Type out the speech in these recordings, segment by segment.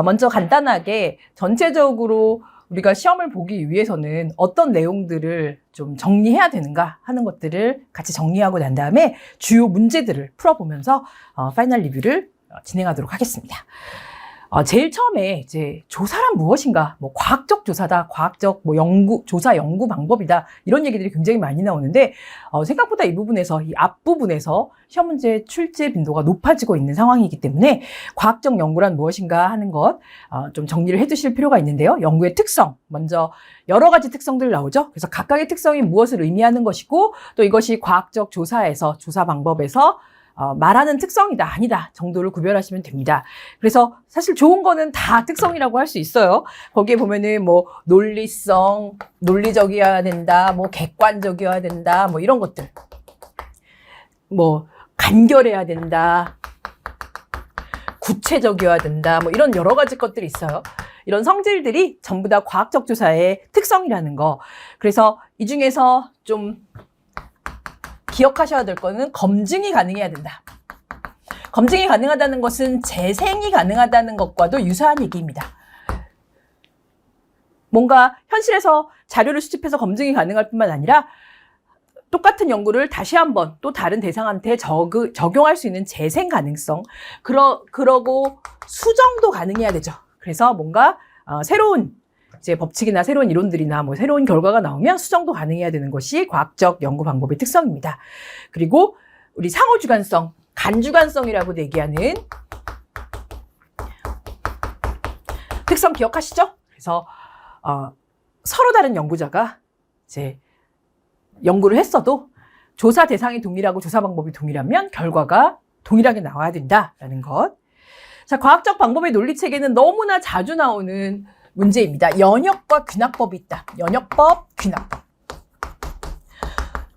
먼저 간단하게 전체적으로 우리가 시험을 보기 위해서는 어떤 내용들을 좀 정리해야 되는가 하는 것들을 같이 정리하고 난 다음에 주요 문제들을 풀어보면서 파이널 리뷰를 진행하도록 하겠습니다. 제일 처음에 이제 조사란 무엇인가, 뭐 과학적 조사다, 과학적 뭐 조사 연구 방법이다, 이런 얘기들이 굉장히 많이 나오는데, 생각보다 이 부분에서, 이 앞부분에서 시험 문제 출제 빈도가 높아지고 있는 상황이기 때문에 과학적 연구란 무엇인가 하는 것, 좀 정리를 해 두실 필요가 있는데요. 연구의 특성, 먼저 여러 가지 특성들 나오죠. 그래서 각각의 특성이 무엇을 의미하는 것이고, 또 이것이 과학적 조사에서, 조사 방법에서 말하는 특성이다, 아니다 정도를 구별하시면 됩니다. 그래서 사실 좋은 거는 다 특성이라고 할 수 있어요. 거기에 보면은 뭐 논리성, 논리적이어야 된다, 뭐 객관적이어야 된다, 뭐 이런 것들. 뭐 간결해야 된다, 구체적이어야 된다, 뭐 이런 여러 가지 것들이 있어요. 이런 성질들이 전부 다 과학적 조사의 특성이라는 거. 그래서 이 중에서 좀 기억하셔야 될 거는 검증이 가능해야 된다. 검증이 가능하다는 것은 재생이 가능하다는 것과도 유사한 얘기입니다. 뭔가 현실에서 자료를 수집해서 검증이 가능할 뿐만 아니라 똑같은 연구를 다시 한번 또 다른 대상한테 적용할 수 있는 재생 가능성, 그러고 수정도 가능해야 되죠. 그래서 뭔가 새로운 이제 법칙이나 새로운 이론들이나 뭐 새로운 결과가 나오면 수정도 가능해야 되는 것이 과학적 연구 방법의 특성입니다. 그리고 우리 상호주관성, 간주관성이라고 얘기하는 특성 기억하시죠? 그래서 서로 다른 연구자가 이제 연구를 했어도 조사 대상이 동일하고 조사 방법이 동일하면 결과가 동일하게 나와야 된다라는 것. 자, 과학적 방법의 논리 체계는 너무나 자주 나오는 문제입니다. 연역과 귀납법이 있다. 연역법, 귀납법.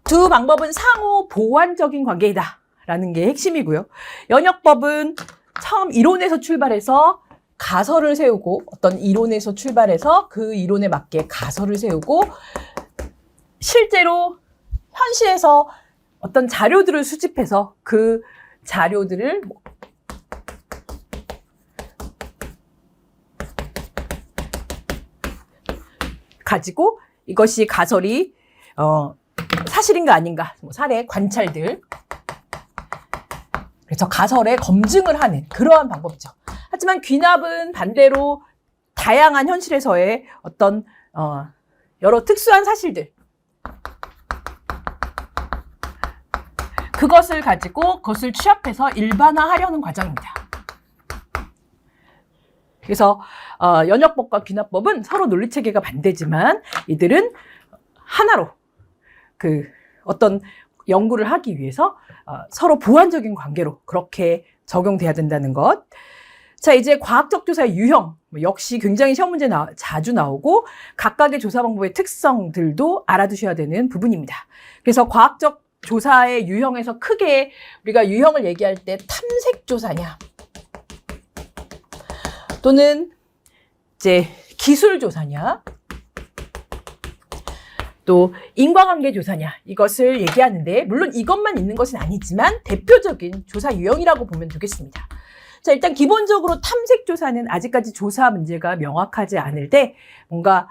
두 방법은 상호 보완적인 관계이다 라는 게 핵심이고요. 연역법은 처음 이론에서 출발해서 가설을 세우고, 어떤 이론에서 출발해서 그 이론에 맞게 가설을 세우고, 실제로 현실에서 어떤 자료들을 수집해서 그 자료들을 가지고 이것이 가설이 사실인가 아닌가, 뭐 사례, 관찰들, 그래서 가설의 검증을 하는 그러한 방법이죠. 하지만 귀납은 반대로 다양한 현실에서의 어떤 여러 특수한 사실들, 그것을 가지고 그것을 취합해서 일반화하려는 과정입니다. 그래서 연역법과 귀납법은 서로 논리체계가 반대지만 이들은 하나로 어떤 연구를 하기 위해서 서로 보완적인 관계로 그렇게 적용돼야 된다는 것. 자, 이제 과학적 조사의 유형, 역시 굉장히 시험 문제 자주 나오고 각각의 조사 방법의 특성들도 알아두셔야 되는 부분입니다. 그래서 과학적 조사의 유형에서 크게 우리가 유형을 얘기할 때 탐색 조사냐, 또는 이제 기술 조사냐, 또 인과관계 조사냐, 이것을 얘기하는데, 물론 이것만 있는 것은 아니지만 대표적인 조사 유형이라고 보면 되겠습니다. 자, 일단 기본적으로 탐색 조사는 아직까지 조사 문제가 명확하지 않을 때 뭔가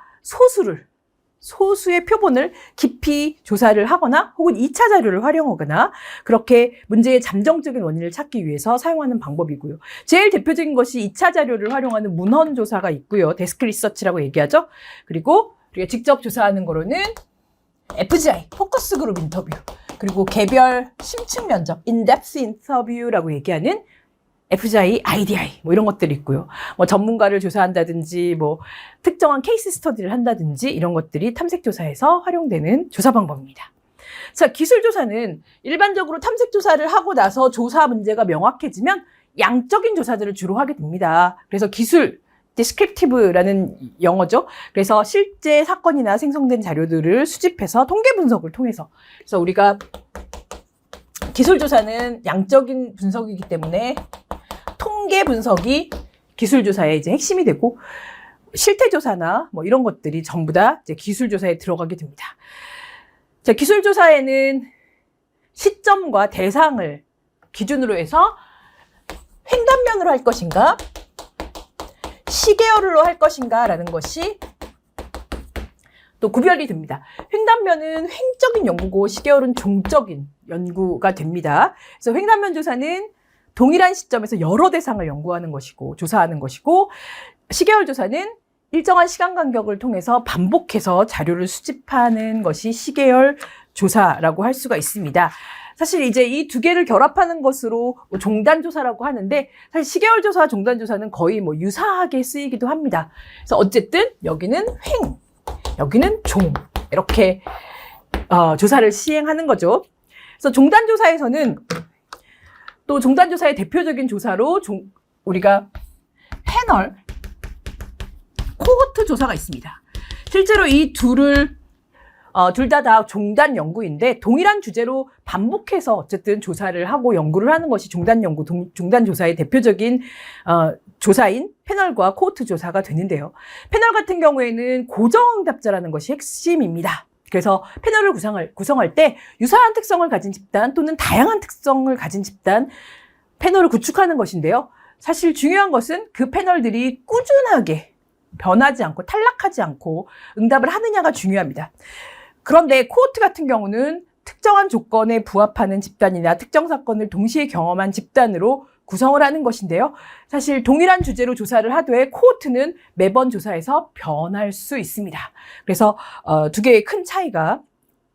소수의 표본을 깊이 조사를 하거나 혹은 2차 자료를 활용하거나 그렇게 문제의 잠정적인 원인을 찾기 위해서 사용하는 방법이고요. 제일 대표적인 것이 2차 자료를 활용하는 문헌 조사가 있고요. 데스크 리서치라고 얘기하죠. 그리고 우리가 직접 조사하는 거로는 FGI, 포커스 그룹 인터뷰, 그리고 개별 심층 면접, 인덱스 인터뷰라고 얘기하는 FGI, IDI 뭐 이런 것들이 있고요. 뭐 전문가를 조사한다든지 뭐 특정한 케이스 스터디를 한다든지 이런 것들이 탐색 조사에서 활용되는 조사 방법입니다. 자, 기술 조사는 일반적으로 탐색 조사를 하고 나서 조사 문제가 명확해지면 양적인 조사들을 주로 하게 됩니다. 그래서 기술, descriptive라는 영어죠. 그래서 실제 사건이나 생성된 자료들을 수집해서 통계 분석을 통해서, 그래서 우리가 기술 조사는 양적인 분석이기 때문에 통계 분석이 기술 조사의 이제 핵심이 되고, 실태 조사나 뭐 이런 것들이 전부 다 이제 기술 조사에 들어가게 됩니다. 자, 기술 조사에는 시점과 대상을 기준으로 해서 횡단면으로 할 것인가, 시계열로 할 것인가라는 것이 또 구별이 됩니다. 횡단면은 횡적인 연구고 시계열은 종적인 연구가 됩니다. 그래서 횡단면 조사는 동일한 시점에서 여러 대상을 연구하는 것이고 조사하는 것이고 시계열 조사는 일정한 시간 간격을 통해서 반복해서 자료를 수집하는 것이 시계열 조사라고 할 수가 있습니다. 사실 이제 이 두 개를 결합하는 것으로 종단 조사라고 하는데 사실 시계열 조사와 종단 조사는 거의 뭐 유사하게 쓰이기도 합니다. 그래서 어쨌든 여기는 횡, 여기는 종 이렇게 조사를 시행하는 거죠. 그래서 종단 조사에서는 또 종단 조사의 대표적인 조사로 우리가 패널, 코호트 조사가 있습니다. 실제로 이 둘을 둘 다 종단 연구인데 동일한 주제로 반복해서 어쨌든 조사를 하고 연구를 하는 것이 종단 연구, 종단 조사의 대표적인 조사인 패널과 코호트 조사가 되는데요. 패널 같은 경우에는 고정응답자라는 것이 핵심입니다. 그래서 패널을 구성할 때 유사한 특성을 가진 집단 또는 다양한 특성을 가진 집단 패널을 구축하는 것인데요. 사실 중요한 것은 그 패널들이 꾸준하게 변하지 않고 탈락하지 않고 응답을 하느냐가 중요합니다. 그런데 코호트 같은 경우는 특정한 조건에 부합하는 집단이나 특정 사건을 동시에 경험한 집단으로 구성을 하는 것인데요. 사실 동일한 주제로 조사를 하되 코호트는 매번 조사에서 변할 수 있습니다. 그래서 두 개의 큰 차이가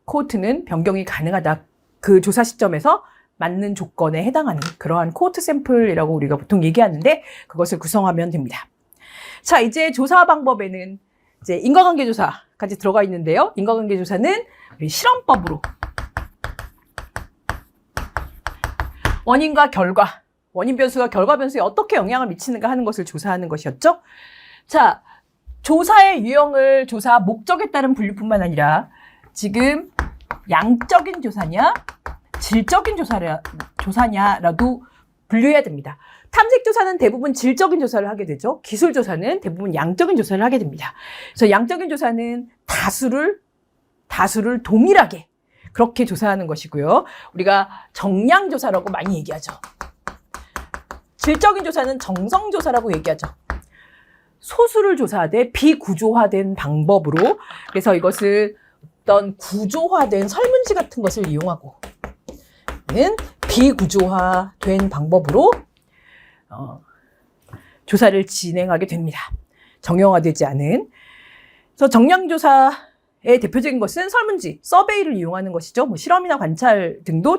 코호트는 변경이 가능하다. 그 조사 시점에서 맞는 조건에 해당하는 그러한 코호트 샘플이라고 우리가 보통 얘기하는데 그것을 구성하면 됩니다. 자, 이제 조사 방법에는 이제 인과관계 조사까지 들어가 있는데요. 인과관계 조사는 우리 실험법으로 원인과 결과, 원인 변수가 결과 변수에 어떻게 영향을 미치는가 하는 것을 조사하는 것이었죠. 자, 조사의 유형을 조사 목적에 따른 분류뿐만 아니라 지금 양적인 조사냐, 질적인 조사냐라도 분류해야 됩니다. 탐색 조사는 대부분 질적인 조사를 하게 되죠. 기술 조사는 대부분 양적인 조사를 하게 됩니다. 그래서 양적인 조사는 다수를 동일하게 그렇게 조사하는 것이고요. 우리가 정량 조사라고 많이 얘기하죠. 질적인 조사는 정성 조사라고 얘기하죠. 소수를 조사하되 비구조화된 방법으로, 그래서 이것을 어떤 구조화된 설문지 같은 것을 이용하고 비구조화된 방법으로 조사를 진행하게 됩니다. 정형화되지 않은. 그래서 정량조사의 대표적인 것은 설문지, 서베이를 이용하는 것이죠. 뭐 실험이나 관찰 등도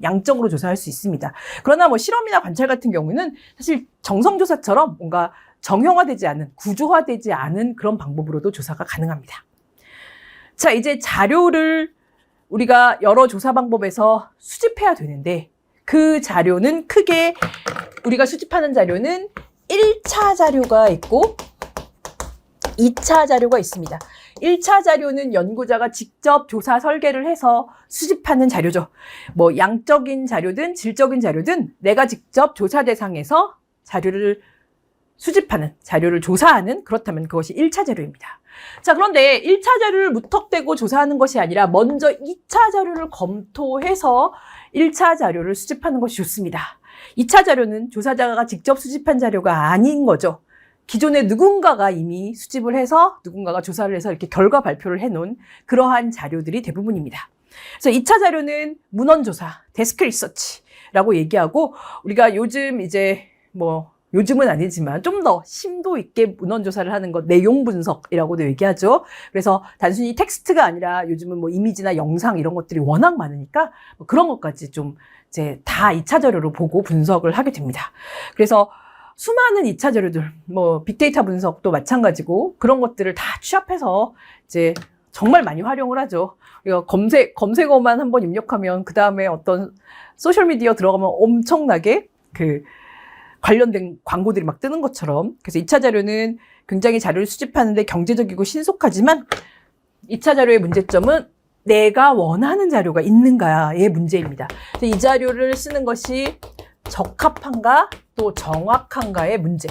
양적으로 조사할 수 있습니다. 그러나 뭐 실험이나 관찰 같은 경우는 사실 정성조사처럼 뭔가 정형화되지 않은, 구조화되지 않은 그런 방법으로도 조사가 가능합니다. 자, 이제 자료를 우리가 여러 조사 방법에서 수집해야 되는데 그 자료는 크게 우리가 수집하는 자료는 1차 자료가 있고 2차 자료가 있습니다. 1차 자료는 연구자가 직접 조사 설계를 해서 수집하는 자료죠. 뭐 양적인 자료든 질적인 자료든 내가 직접 조사 대상에서 자료를 수집하는, 자료를 조사하는, 그렇다면 그것이 1차 자료입니다. 자, 그런데 1차 자료를 무턱대고 조사하는 것이 아니라 먼저 2차 자료를 검토해서 1차 자료를 수집하는 것이 좋습니다. 2차 자료는 조사자가 직접 수집한 자료가 아닌 거죠. 기존에 누군가가 이미 수집을 해서 누군가가 조사를 해서 이렇게 결과 발표를 해놓은 그러한 자료들이 대부분입니다. 그래서 2차 자료는 문헌조사, 데스크 리서치라고 얘기하고 우리가 요즘 이제 요즘은 아니지만 좀 더 심도 있게 문헌조사를 하는 것, 내용 분석이라고도 얘기하죠. 그래서 단순히 텍스트가 아니라 요즘은 뭐 이미지나 영상 이런 것들이 워낙 많으니까 그런 것까지 좀 이제 다 2차 자료로 보고 분석을 하게 됩니다. 그래서 수많은 2차 자료들, 뭐 빅데이터 분석도 마찬가지고 그런 것들을 다 취합해서 이제 정말 많이 활용을 하죠. 우리가 검색어만 한번 입력하면 그 다음에 어떤 소셜미디어 들어가면 엄청나게 관련된 광고들이 막 뜨는 것처럼. 그래서 2차 자료는 굉장히 자료를 수집하는데 경제적이고 신속하지만 2차 자료의 문제점은 내가 원하는 자료가 있는가의 문제입니다. 이 자료를 쓰는 것이 적합한가 또 정확한가의 문제.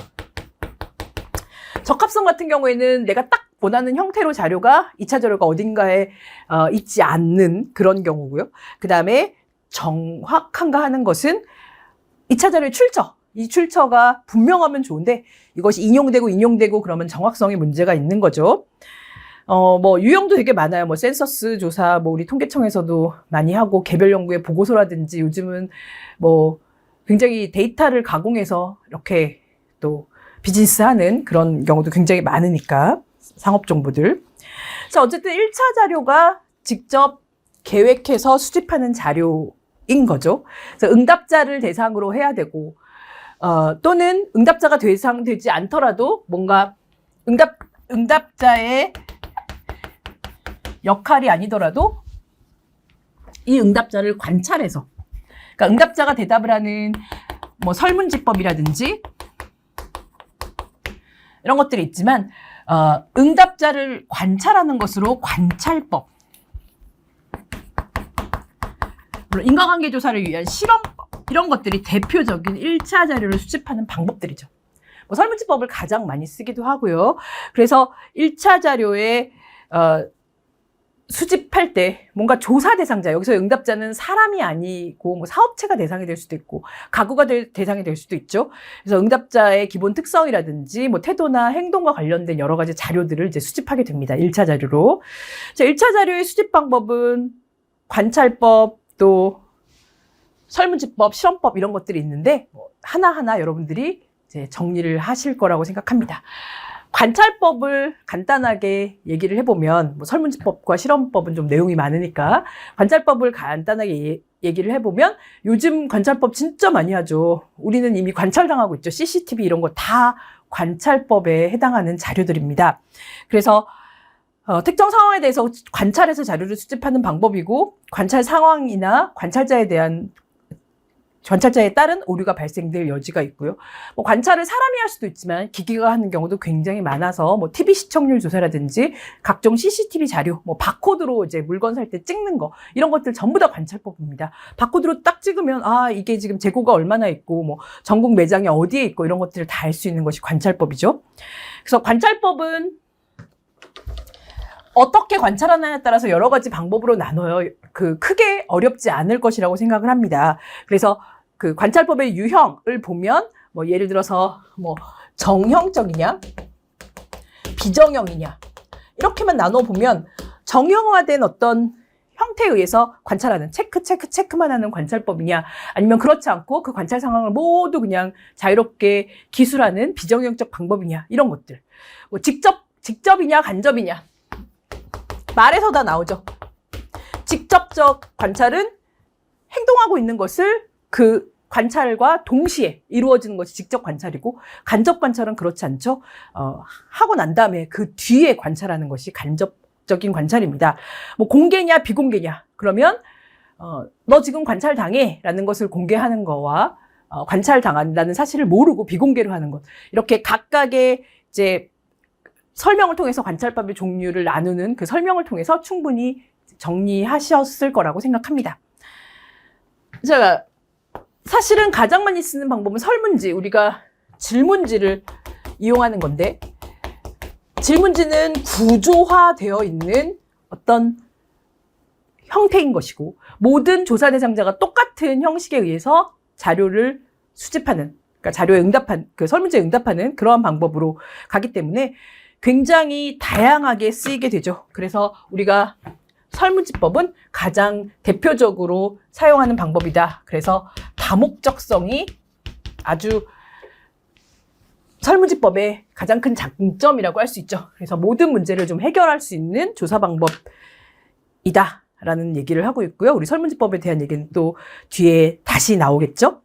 적합성 같은 경우에는 내가 딱 원하는 형태로 자료가 2차 자료가 어딘가에 있지 않는 그런 경우고요. 그 다음에 정확한가 하는 것은 2차 자료의 출처. 이 출처가 분명하면 좋은데 이것이 인용되고 그러면 정확성에 문제가 있는 거죠. 뭐 유형도 되게 많아요. 뭐 센서스 조사, 뭐 우리 통계청에서도 많이 하고 개별 연구의 보고서라든지 요즘은 뭐 굉장히 데이터를 가공해서 이렇게 또 비즈니스하는 그런 경우도 굉장히 많으니까 상업 정보들. 자, 어쨌든 1차 자료가 직접 계획해서 수집하는 자료인 거죠. 그래서 응답자를 대상으로 해야 되고 또는 응답자가 대상되지 않더라도 뭔가 응답자의 역할이 아니더라도 이 응답자를 관찰해서, 그러니까 응답자가 대답을 하는 뭐 설문지법이라든지 이런 것들이 있지만 응답자를 관찰하는 것으로 관찰법, 물론 인과관계 조사를 위한 실험법, 이런 것들이 대표적인 1차 자료를 수집하는 방법들이죠. 뭐 설문지법을 가장 많이 쓰기도 하고요. 그래서 1차 자료에 수집할 때 뭔가 조사 대상자, 여기서 응답자는 사람이 아니고 뭐 사업체가 대상이 될 수도 있고 가구가 대상이 될 수도 있죠. 그래서 응답자의 기본 특성이라든지 뭐 태도나 행동과 관련된 여러 가지 자료들을 이제 수집하게 됩니다. 1차 자료로. 자, 1차 자료의 수집 방법은 관찰법, 또 설문지법, 실험법 이런 것들이 있는데 하나하나 여러분들이 이제 정리를 하실 거라고 생각합니다. 관찰법을 간단하게 얘기를 해보면, 뭐 설문지법과 실험법은 좀 내용이 많으니까 관찰법을 간단하게 얘기를 해보면, 요즘 관찰법 진짜 많이 하죠. 우리는 이미 관찰당하고 있죠. CCTV 이런 거 다 관찰법에 해당하는 자료들입니다. 그래서 특정 상황에 대해서 관찰해서 자료를 수집하는 방법이고, 관찰 상황이나 관찰자에 따른 오류가 발생될 여지가 있고요. 뭐 관찰을 사람이 할 수도 있지만 기계가 하는 경우도 굉장히 많아서 뭐 TV 시청률 조사라든지 각종 CCTV 자료, 뭐 바코드로 이제 물건 살 때 찍는 거, 이런 것들 전부 다 관찰법입니다. 바코드로 딱 찍으면 이게 지금 재고가 얼마나 있고 뭐 전국 매장이 어디에 있고 이런 것들을 다 알 수 있는 것이 관찰법이죠. 그래서 관찰법은 어떻게 관찰하느냐에 따라서 여러 가지 방법으로 나눠요. 크게 어렵지 않을 것이라고 생각을 합니다. 그래서 그 관찰법의 유형을 보면, 뭐 예를 들어서 뭐 정형적이냐, 비정형이냐, 이렇게만 나눠보면 정형화된 어떤 형태에 의해서 관찰하는, 체크만 하는 관찰법이냐, 아니면 그렇지 않고 그 관찰 상황을 모두 그냥 자유롭게 기술하는 비정형적 방법이냐, 이런 것들. 뭐 직접이냐, 간접이냐. 말에서 다 나오죠. 직접적 관찰은 행동하고 있는 것을 그 관찰과 동시에 이루어지는 것이 직접 관찰이고, 간접 관찰은 그렇지 않죠. 하고 난 다음에 그 뒤에 관찰하는 것이 간접적인 관찰입니다. 뭐 공개냐 비공개냐, 그러면 너 지금 관찰당해 라는 것을 공개하는 거와 관찰당한다는 사실을 모르고 비공개로 하는 것, 이렇게 각각의 이제 설명을 통해서 관찰법의 종류를 나누는 그 설명을 통해서 충분히 정리하셨을 거라고 생각합니다. 제가 사실은 가장 많이 쓰는 방법은 설문지, 우리가 질문지를 이용하는 건데, 질문지는 구조화되어 있는 어떤 형태인 것이고, 모든 조사 대상자가 똑같은 형식에 의해서 자료를 수집하는, 그러니까 자료에 그 설문지에 응답하는 그러한 방법으로 가기 때문에 굉장히 다양하게 쓰이게 되죠. 그래서 우리가 설문지법은 가장 대표적으로 사용하는 방법이다. 그래서 다목적성이 아주 설문지법의 가장 큰 장점이라고 할 수 있죠. 그래서 모든 문제를 좀 해결할 수 있는 조사 방법이다 라는 얘기를 하고 있고요. 우리 설문지법에 대한 얘기는 또 뒤에 다시 나오겠죠.